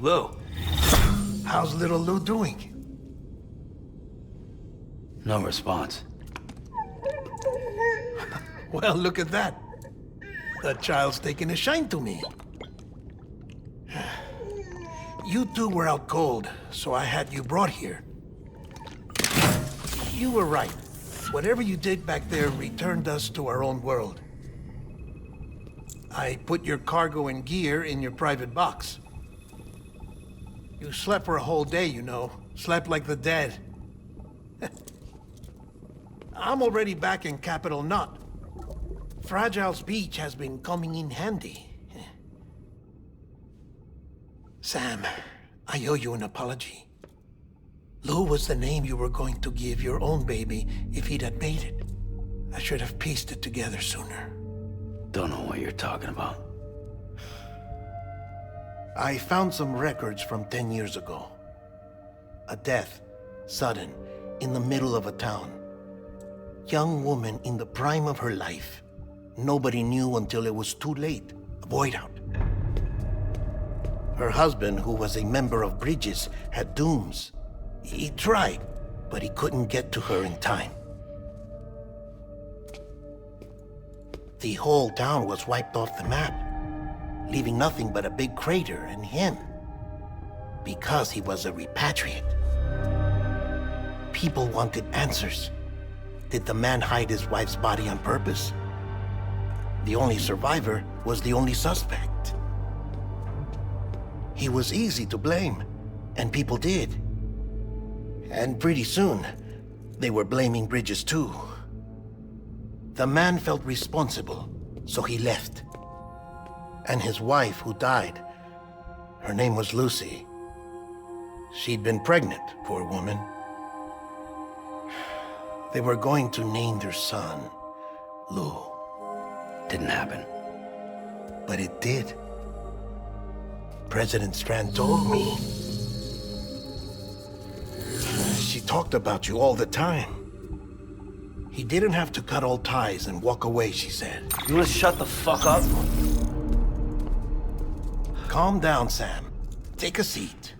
Lou. How's little Lou doing? No response. Well, look at that. The child's taking a shine to me. You two were out cold, so I had you brought here. You were right. Whatever you did back there returned us to our own world. I put your cargo and gear in your private box. You slept for a whole day, you know. Slept like the dead. I'm already back in Capital Knot. Fragile's beach has been coming in handy. Sam, I owe you an apology. Lou was the name you were going to give your own baby if he'd had made it. I should have pieced it together sooner. Don't know what you're talking about. I found some records from 10 years ago. A death, sudden, in the middle of a town. Young woman in the prime of her life. Nobody knew until it was too late. A void out. Her husband, who was a member of Bridges, had dooms. He tried, but he couldn't get to her in time. The whole town was wiped off the map, leaving nothing but a big crater and him. Because he was a repatriate. People wanted answers. Did the man hide his wife's body on purpose? The only survivor was the only suspect. He was easy to blame, and people did. And pretty soon, they were blaming Bridges too. The man felt responsible, so he left. And his wife, who died, her name was Lucy. She'd been pregnant, poor woman. They were going to name their son Lou. Didn't happen. But it did. President Strand told me. She talked about you all the time. He didn't have to cut all ties and walk away, she said. You wanna shut the fuck up? Calm down, Sam. Take a seat.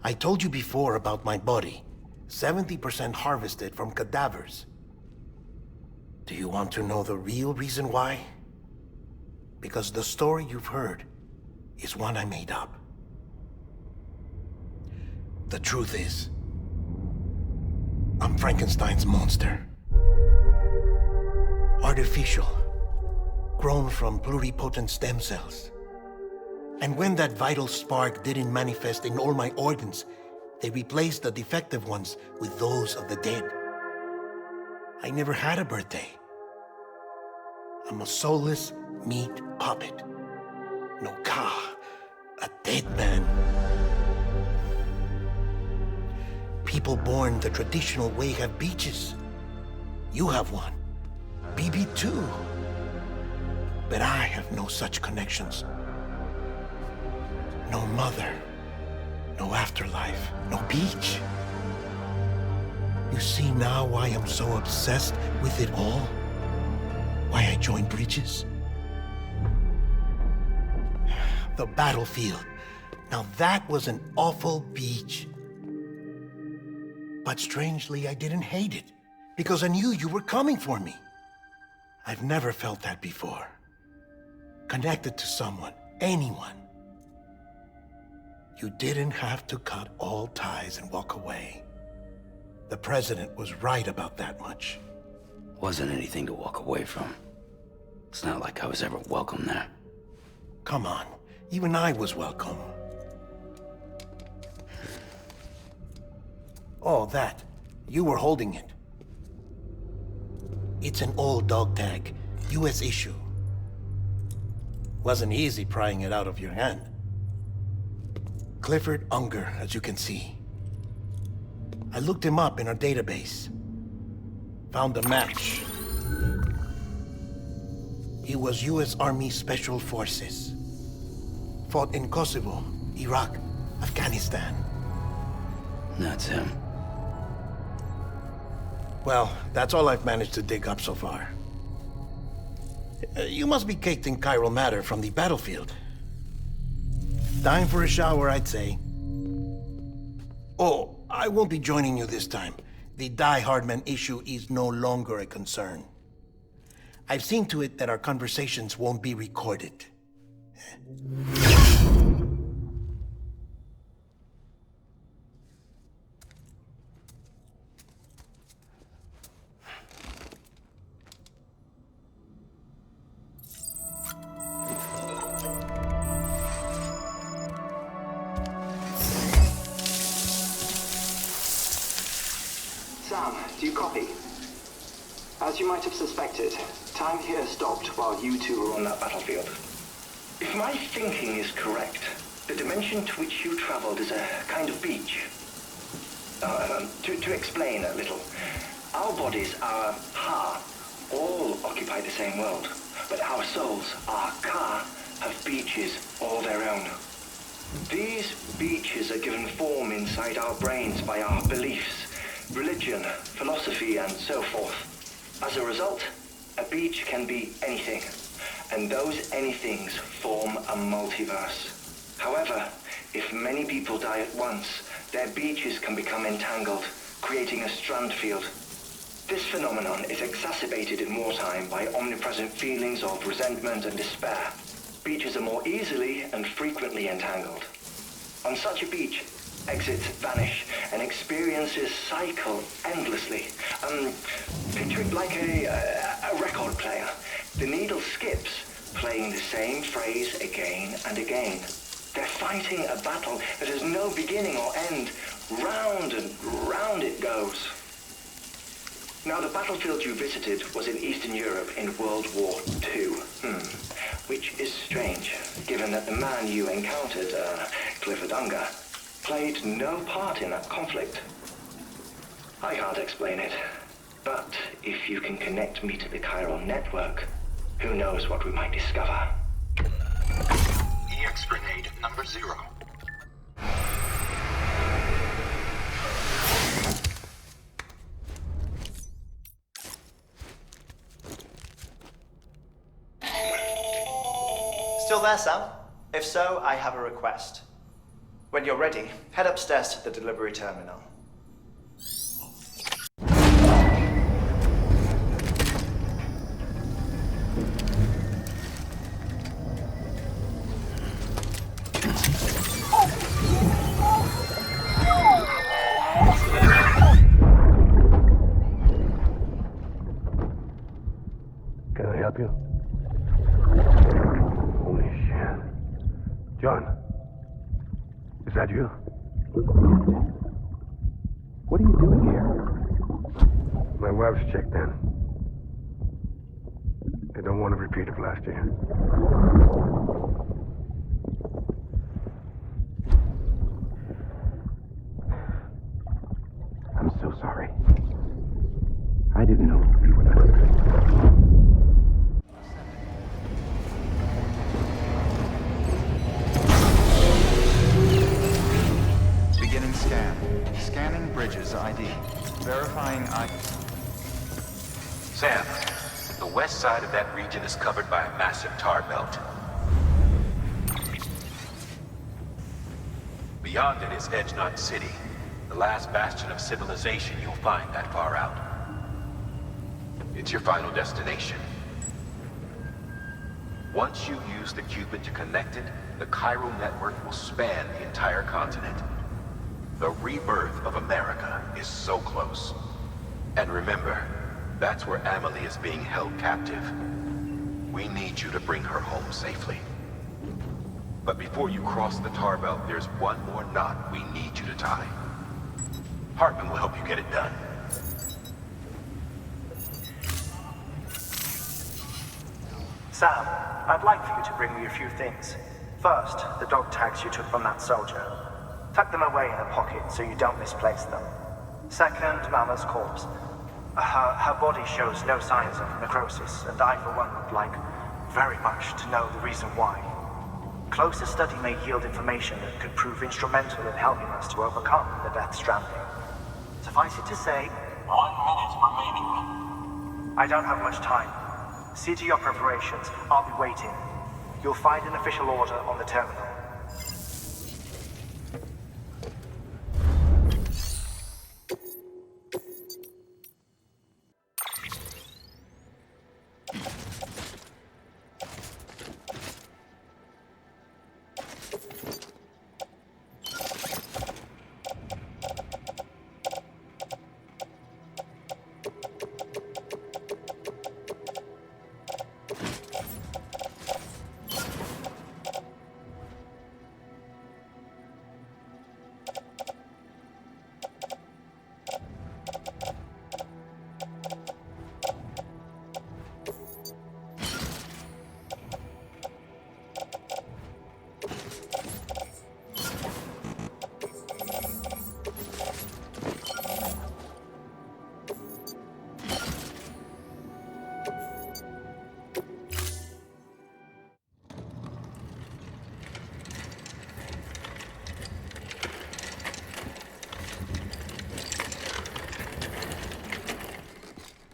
I told you before about my body. 70% harvested from cadavers. Do you want to know the real reason why? Because the story you've heard is one I made up. The truth is, I'm Frankenstein's monster. Artificial, grown from pluripotent stem cells. And when that vital spark didn't manifest in all my organs, they replaced the defective ones with those of the dead. I never had a birthday. I'm a soulless meat puppet. No ka, a dead man. People born the traditional way have beaches. You have one. BB too. But I have no such connections. No mother. No afterlife. No beach. You see now why I'm so obsessed with it all? Why I joined Bridges? The battlefield. Now that was an awful beach. But strangely, I didn't hate it, because I knew you were coming for me. I've never felt that before. Connected to someone, anyone. You didn't have to cut all ties and walk away. The president was right about that much. Wasn't anything to walk away from. It's not like I was ever welcome there. Come on, even I was welcome. Oh, that. You were holding it. It's an old dog tag, US issue. Wasn't easy prying it out of your hand. Clifford Unger, as you can see. I looked him up in our database. Found a match. He was US Army Special Forces. Fought in Kosovo, Iraq, Afghanistan. That's him. Well, that's all I've managed to dig up so far. You must be caked in chiral matter from the battlefield. Time for a shower, I'd say. Oh, I won't be joining you this time. The Die Hardman issue is no longer a concern. I've seen to it that our conversations won't be recorded. Sam, do you copy? As you might have suspected, time here stopped while you two were on that battlefield. If my thinking is correct, the dimension to which you traveled is a kind of beach. To explain a little, our bodies, our ha, all occupy the same world, but our souls, our ka, have beaches all their own. These beaches are given form inside our brains by our beliefs, religion, philosophy, and so forth. As a result, a beach can be anything, and those anythings form a multiverse. However, if many people die at once, their beaches can become entangled, creating a strand field. This phenomenon is exacerbated in wartime by omnipresent feelings of resentment and despair. Beaches are more easily and frequently entangled. On such a beach, exits vanish and experiences cycle endlessly. Picture it like a record player. The needle skips, playing the same phrase again and again. They're fighting a battle that has no beginning or end. Round and round it goes. Now, the battlefield you visited was in Eastern Europe in World War II. Which is strange, given that the man you encountered, Clifford Unger, played no part in that conflict. I can't explain it, but if you can connect me to the chiral network, who knows what we might discover. EX grenade number 0. Still there, Sam? If so, I have a request. When you're ready, head upstairs to the delivery terminal. Can I help you? Holy shit. John, is that you? What are you doing here? My wife's checked in. They don't want to repeat of last year. I'm so sorry. I didn't know you were that. Beginning scan. Scanning bridges ID. Verifying I... Sam, the west side of that region is covered by a massive tar belt. Beyond it is Edgenut City, the last bastion of civilization you'll find that far out. It's your final destination. Once you use the Cupid to connect it, the chiral network will span the entire continent. The rebirth of America is so close. And remember, that's where Amelie is being held captive. We need you to bring her home safely. But before you cross the tar belt, there's one more knot we need you to tie. Hartman will help you get it done. Sam, I'd like for you to bring me a few things. First, the dog tags you took from that soldier. Tuck them away in a pocket so you don't misplace them. Second, Mama's corpse. Her body shows no signs of necrosis, and I, for one, would like very much to know the reason why. Closer study may yield information that could prove instrumental in helping us to overcome the DeathStranding. Suffice it to say, 1 minute remaining. I don't have much time. See to your preparations. I'll be waiting. You'll find an official order on the terminal.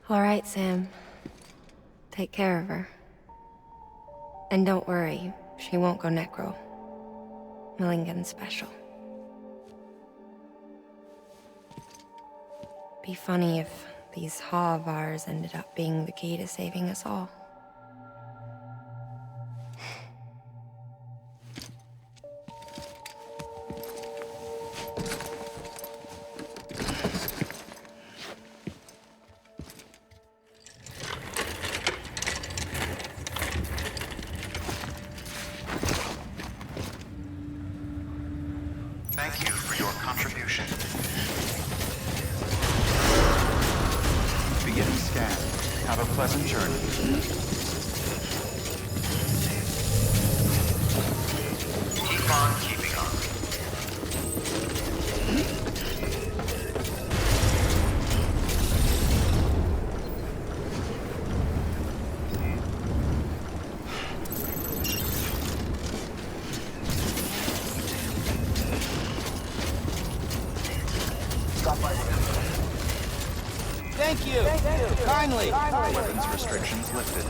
All right, Sam. Take care of her. And don't worry, she won't go necro. Millingan's special. Be funny if these Ha of ours ended up being the key to saving us all. Thank you for your contribution. Beginning scan. Have a pleasant journey. Keep on keeping on. Thank you. Kindly. Weapons restrictions lifted.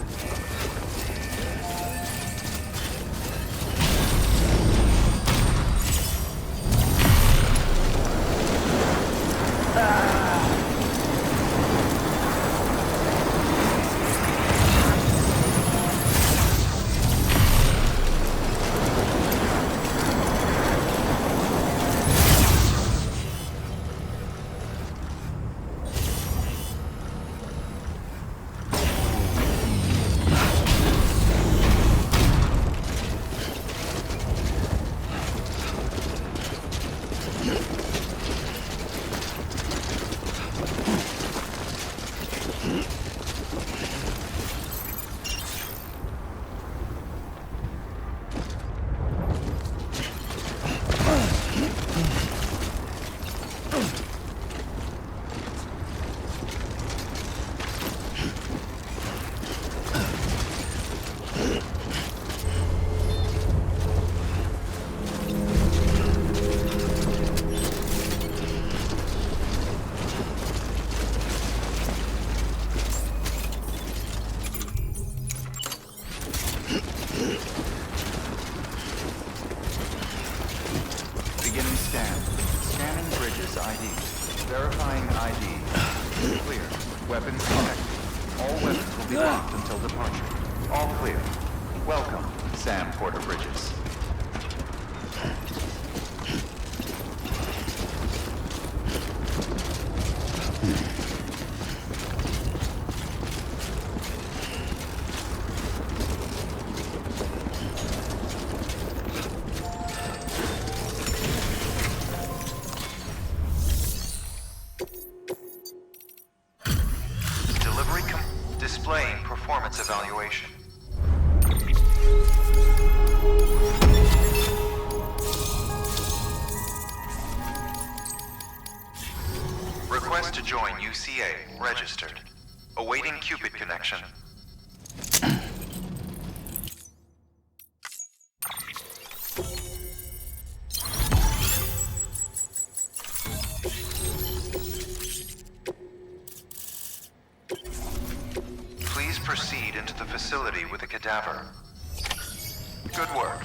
Beginning scan. Scanning bridges ID. Verifying ID. Clear. Weapons connected. All weapons will be locked until departure. All clear. Welcome, Sam Porter Bridges. Displaying performance evaluation. Request to join UCA. Registered. Awaiting Cupid connection. Please proceed into the facility with a cadaver. Good work.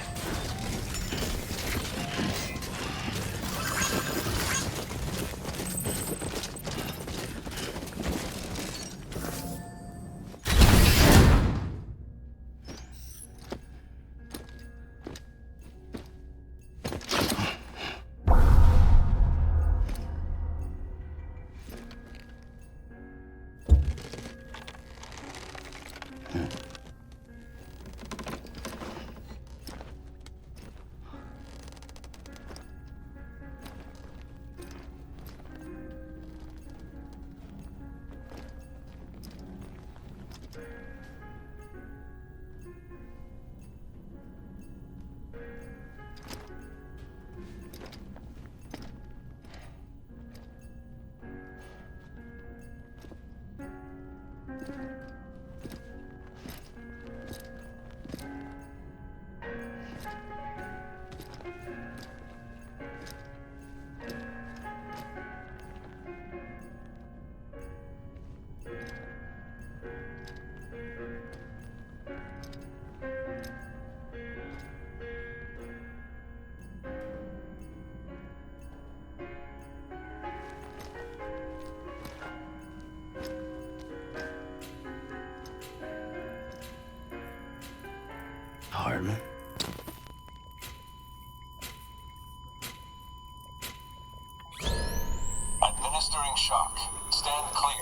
Hardman. Administering shock. Stand clear.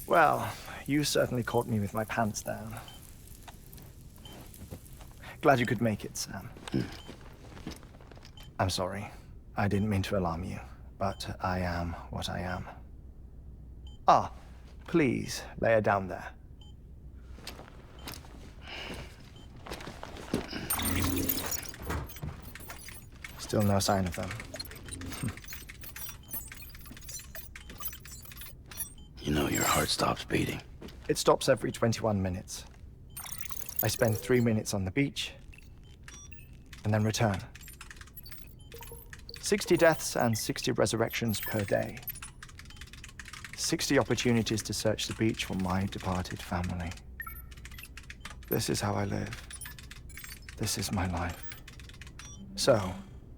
Well, you certainly caught me with my pants down. Glad you could make it, Sam. I'm sorry. I didn't mean to alarm you, but I am what I am. Ah, please, lay her down there. Still no sign of them. You know your heart stops beating. It stops every 21 minutes. I spend 3 minutes on the beach, and then return. 60 deaths and 60 resurrections per day. 60 opportunities to search the beach for my departed family. This is how I live. This is my life. So,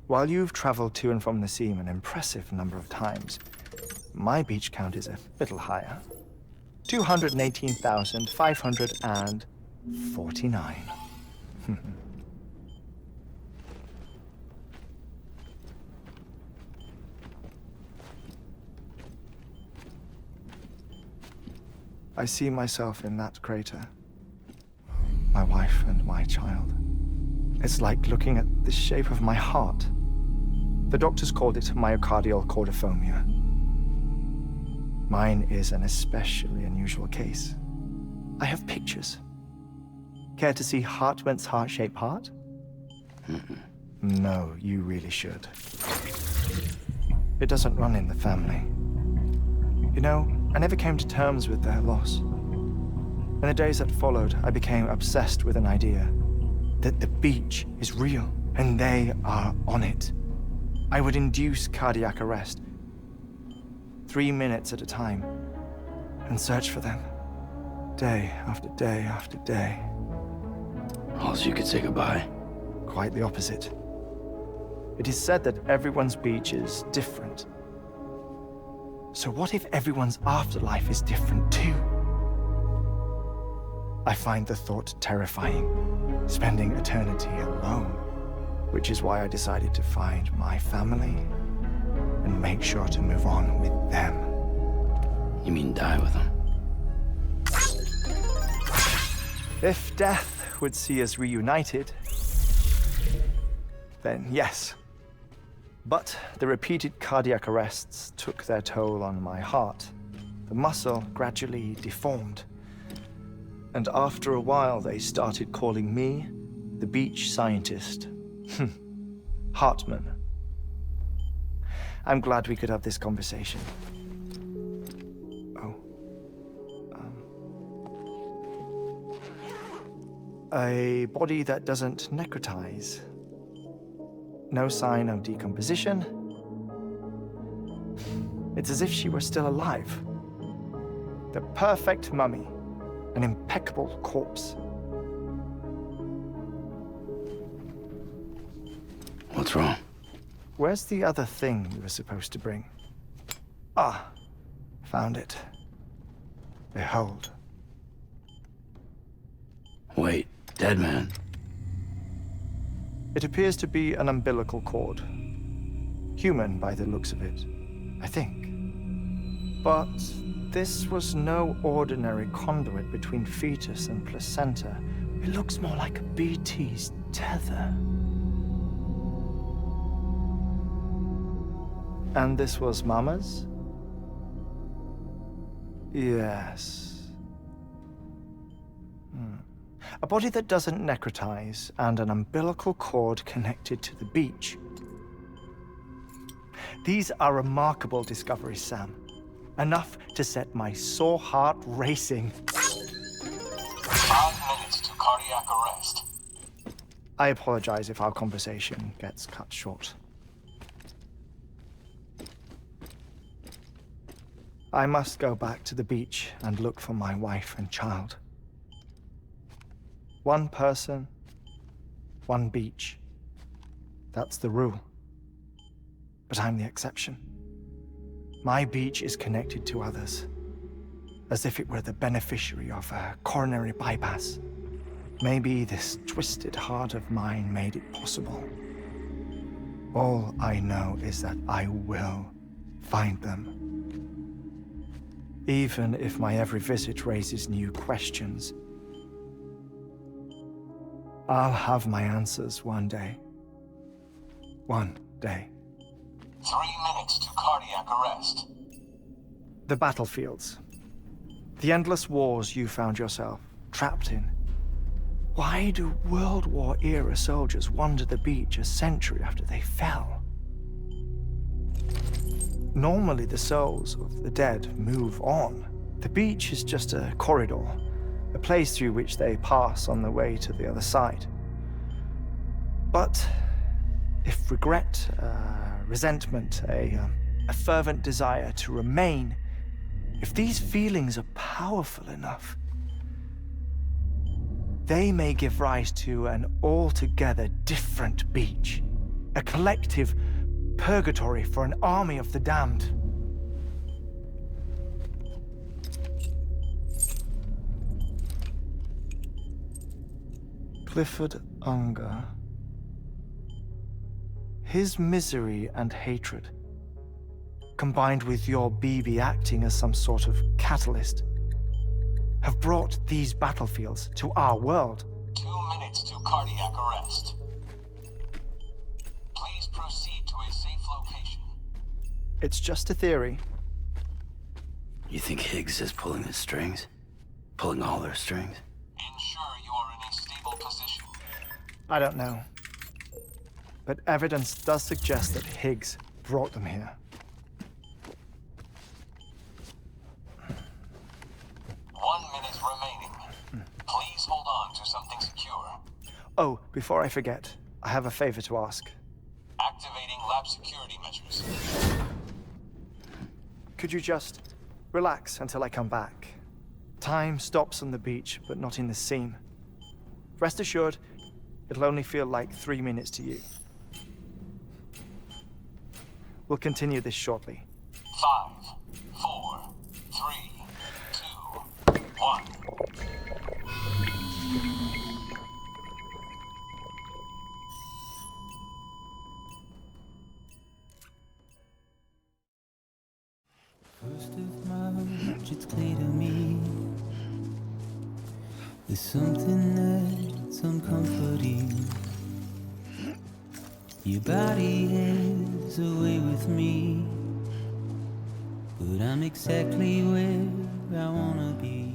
while you've traveled to and from the sea an impressive number of times, my beach count is a little higher. 218,549. I see myself in that crater. My wife and my child. It's like looking at the shape of my heart. The doctors called it myocardial cordiformia. Mine is an especially unusual case. I have pictures. Care to see Hartman's heart-shaped heart? No, you really should. It doesn't run in the family. You know, I never came to terms with their loss. In the days that followed, I became obsessed with an idea that the beach is real and they are on it. I would induce cardiac arrest, 3 minutes at a time, and search for them, day after day after day. Or else you could say goodbye. Quite the opposite. It is said that everyone's beach is different. So what if everyone's afterlife is different too? I find the thought terrifying, spending eternity alone, which is why I decided to find my family and make sure to move on with them. You mean die with them? If death would see us reunited, then yes. But the repeated cardiac arrests took their toll on my heart. The muscle gradually deformed. And after a while, they started calling me the beach scientist Hartman. I'm glad we could have this conversation. Oh. A body that doesn't necrotize. No sign of decomposition. It's as if she were still alive. The perfect mummy. An impeccable corpse. What's wrong? Where's the other thing you were supposed to bring? Ah, found it. Behold. Wait, dead man. It appears to be an umbilical cord. Human by the looks of it, I think. But this was no ordinary conduit between fetus and placenta. It looks more like a BT's tether. And this was Mama's? Yes. A body that doesn't necrotize and an umbilical cord connected to the beach. These are remarkable discoveries, Sam. Enough to set my sore heart racing. 5 minutes to cardiac arrest. I apologize if our conversation gets cut short. I must go back to the beach and look for my wife and child. One person, one beach. That's the rule. But I'm the exception. My beach is connected to others, as if it were the beneficiary of a coronary bypass. Maybe this twisted heart of mine made it possible. All I know is that I will find them. Even if my every visit raises new questions, I'll have my answers one day. One day. 3 minutes to cardiac arrest. The battlefields. The endless wars you found yourself trapped in. Why do World War-era soldiers wander the beach a century after they fell? Normally the souls of the dead move on. The beach is just a corridor, a place through which they pass on the way to the other side. But if regret, resentment, a fervent desire to remain, if these feelings are powerful enough, they may give rise to an altogether different beach, a collective purgatory for an army of the damned. Clifford Unger. His misery and hatred, combined with your BB acting as some sort of catalyst, have brought these battlefields to our world. 2 minutes to cardiac arrest. Please proceed to a safe location. It's just a theory. You think Higgs is pulling the strings? Pulling all their strings? Ensure you are in a stable position. I don't know. But evidence does suggest that Higgs brought them here. 1 minute remaining. Please hold on to something secure. Oh, before I forget, I have a favor to ask. Activating lab security measures. Could you just relax until I come back? Time stops on the beach, but not in the scene. Rest assured, it'll only feel like 3 minutes to you. We'll continue this shortly. 5, 4, 3, 2, 1. First of March, it's clear to me there's something that's uncomforting. Your body is away with me, but I'm exactly where I wanna be.